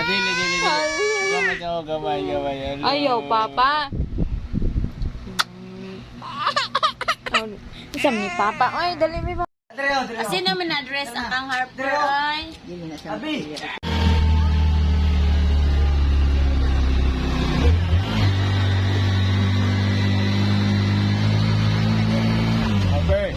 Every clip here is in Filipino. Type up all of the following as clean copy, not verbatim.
Dili. Gamay. Ayaw, Papa. Isang ni Papa. Ay, dali mi ba? Kasi naman na-address ang kang Harper ay. Abi. Harper.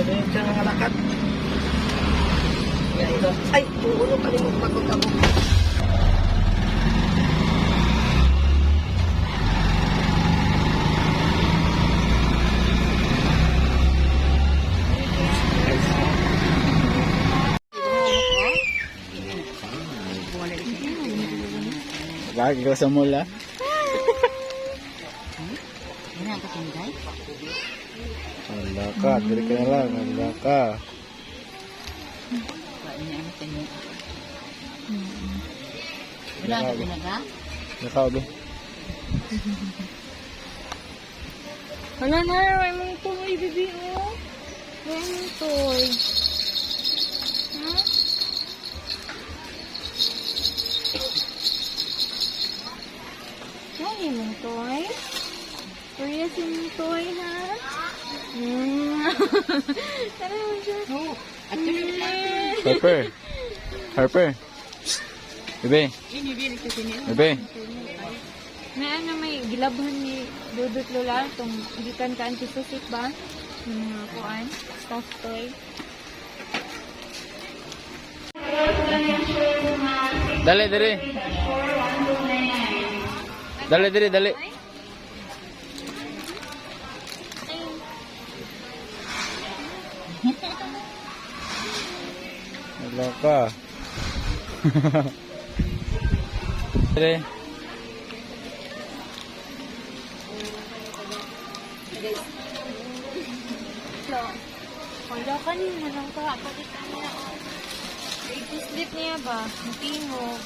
Diretso na nga lakad. Ay, ulo pa rin magpagod ako. Lagi ko sa mula. Ala ka, diri ka na lang, ala ka. Wala ka talaga? Nakaw ba? Wala na, may mong toy, bibi mo. May mong toy. Ha? May mong toy? Curious yung toy, ha? Tara mo siya. Harper. Bebe. Bebe. May ano, may gilabhan ni Dudut Lola, itong gikan ka antisusik ba? Yung mga kuan, stuff toy. Dali. Dali. Ala ka. Dali. So, wala ka niya lang ka. Bakit ano na ako? I-sleep niya ba? Matingog.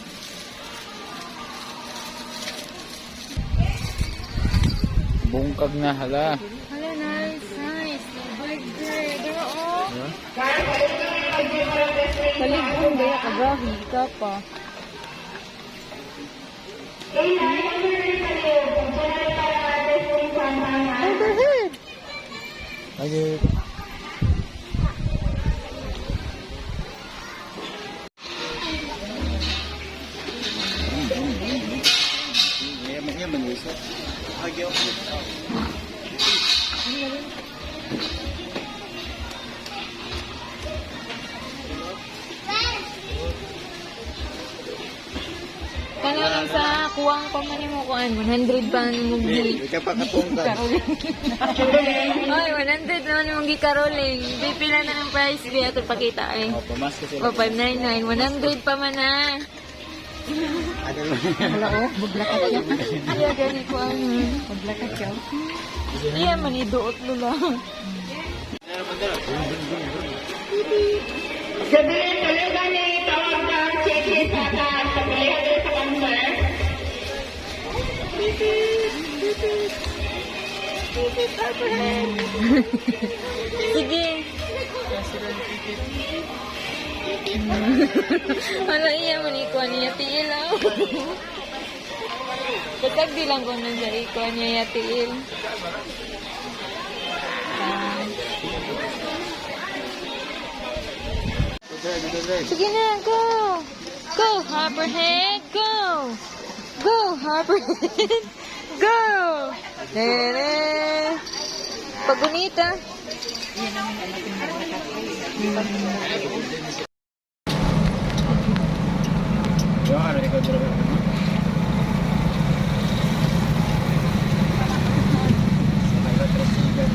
Bungkag na hala. Hala, nice. Burger. Pero oh. Paligong gaya ka ba? Hindi ka pa. Overhead. Lagi. Kaya lang sa kuwang pa man mo kuan 100 pa mo gi. Ika pa katungkan. Ay, 100 naman mo gi karoling. Di pila na ng price di ato pakita ay. Oh, pamas kasi. O 599, 100 pa man na. Hala oh, buglakat siya. Iya gani ko ano. Buglakat siya. Iya man iduot lula. Gabi, tuloy gani, tawag na, check-in sa pagkalihan sa cancer. Sige. Hala, iya man ikuan niya tiilaw. Katag di lang ko nun sa ikuan niya yatiil. Sige na, go! Go, Harperhead, go! Go, Harperhead, go! Tere! Pagunita. ada ikut berapa? Sampai terus juga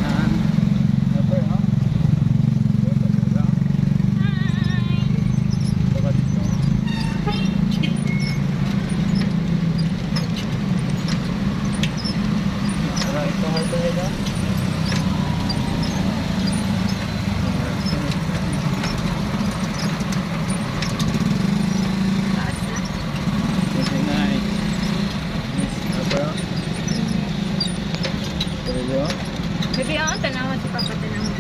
apa ya? Itu harganya Taas na. Kasi nga apa? Pero Gabi ako, tanawan si Papa, tanawan.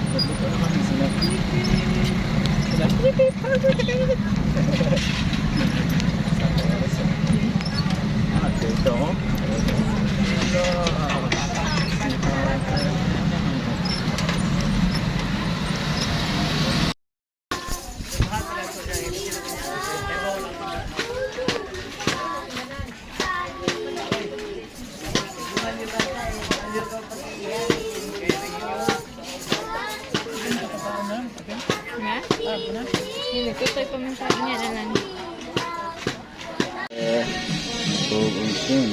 Ba't ko naman sila? Sila? Ah, dito. Nga? Hindi, ito ito'y komentary niya na lang. Tugunsin.